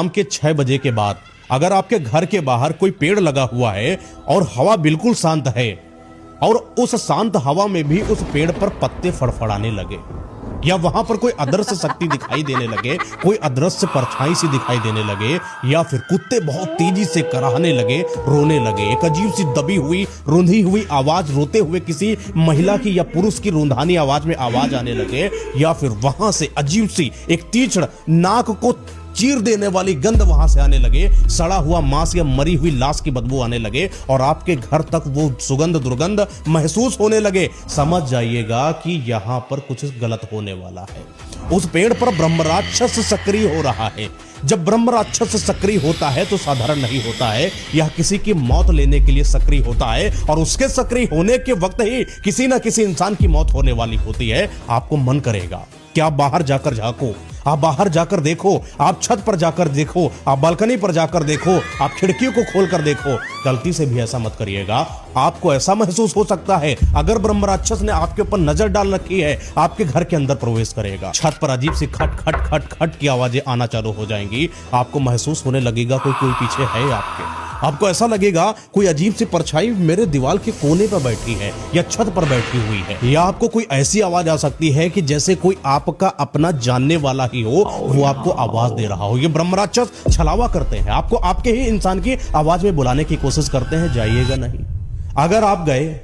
शाम के 6 बजे के बाद अगर आपके घर के बाहर कोई पेड़ लगा हुआ है और हवा बिल्कुल शांत है और उस शांत हवा में भी उस पेड़ पर पत्ते फड़फड़ाने लगे या वहां पर कोई अदृश्य शक्ति दिखाई देने लगे, कोई अदृश्य परछाई सी दिखाई देने लगे या फिर कुत्ते बहुत तेजी से कराहने लगे, रोने लगे, एक अजीब सी दबी हुई रुंधी हुई आवाज, रोते हुए किसी महिला की या पुरुष की रुंधानी आवाज में आवाज आने लगे या फिर वहां से अजीब सी एक तीक्ष्ण नाक को चीर देने वाली गंध वहां से आने लगे, सड़ा हुआ मांस या मरी हुई लाश की बदबू आने लगे और आपके घर तक वो सुगंध दुर्गंध महसूस होने लगे, समझ जाइएगा कि यहां पर कुछ गलत होने वाला है। उस पेड़ पर ब्रह्मराक्षस सक्रिय हो रहा है। जब ब्रह्मराक्षस सक्रिय होता है तो साधारण नहीं होता है, यह किसी की मौत लेने के लिए सक्रिय होता है और उसके सक्रिय होने के वक्त ही किसी ना किसी इंसान की मौत होने वाली होती है। आपको मन करेगा कि आप बाहर जाकर झांको, आप बाहर जाकर देखो, आप छत पर जाकर देखो, आप बालकनी पर जाकर देखो, आप खिड़कियों को खोलकर देखो। गलती से भी ऐसा मत करिएगा। आपको ऐसा महसूस हो सकता है अगर ब्रह्मराक्षस ने आपके ऊपर नजर डाल रखी है, आपके घर के अंदर प्रवेश करेगा। छत पर अजीब सी खट खट खट खट की आवाजें आना चालू हो जाएंगी। आपको महसूस होने लगेगा कोई पीछे है आपके। आपको ऐसा लगेगा कोई अजीब सी परछाई मेरे दीवार के कोने पर बैठी है या छत पर बैठी हुई है, या आपको कोई ऐसी आवाज आ सकती है कि जैसे कोई आपका अपना जानने वाला ही हो, वो आपको आवाज दे रहा हो। ये ब्रह्मराक्षस छलावा करते हैं, आपको आपके ही इंसान की आवाज में बुलाने की कोशिश करते हैं। जाइएगा नहीं। अगर आप गए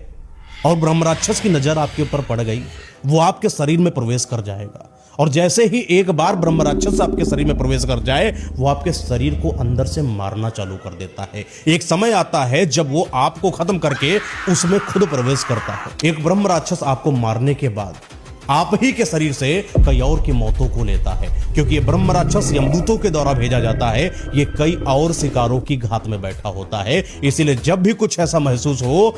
और ब्रह्मराक्षस की नजर आपके ऊपर पड़ गई, वो आपके शरीर में प्रवेश कर जाएगा और जैसे ही एक बार ब्रह्मराक्षस आपके शरीर में प्रवेश कर जाए, वो आपके शरीर को अंदर से मारना चालू कर देता है। एक समय आता है जब वो आपको खत्म करके उसमें खुद प्रवेश करता है। एक ब्रह्मराक्षस आपको मारने के बाद आप ही के शरीर से कई और की मौतों को लेता है, क्योंकि ये ब्रह्मराक्षस यमदूतों के द्वारा भेजा जाता है। ये कई और शिकारों की घात में बैठा होता है। इसीलिए जब भी कुछ ऐसा महसूस हो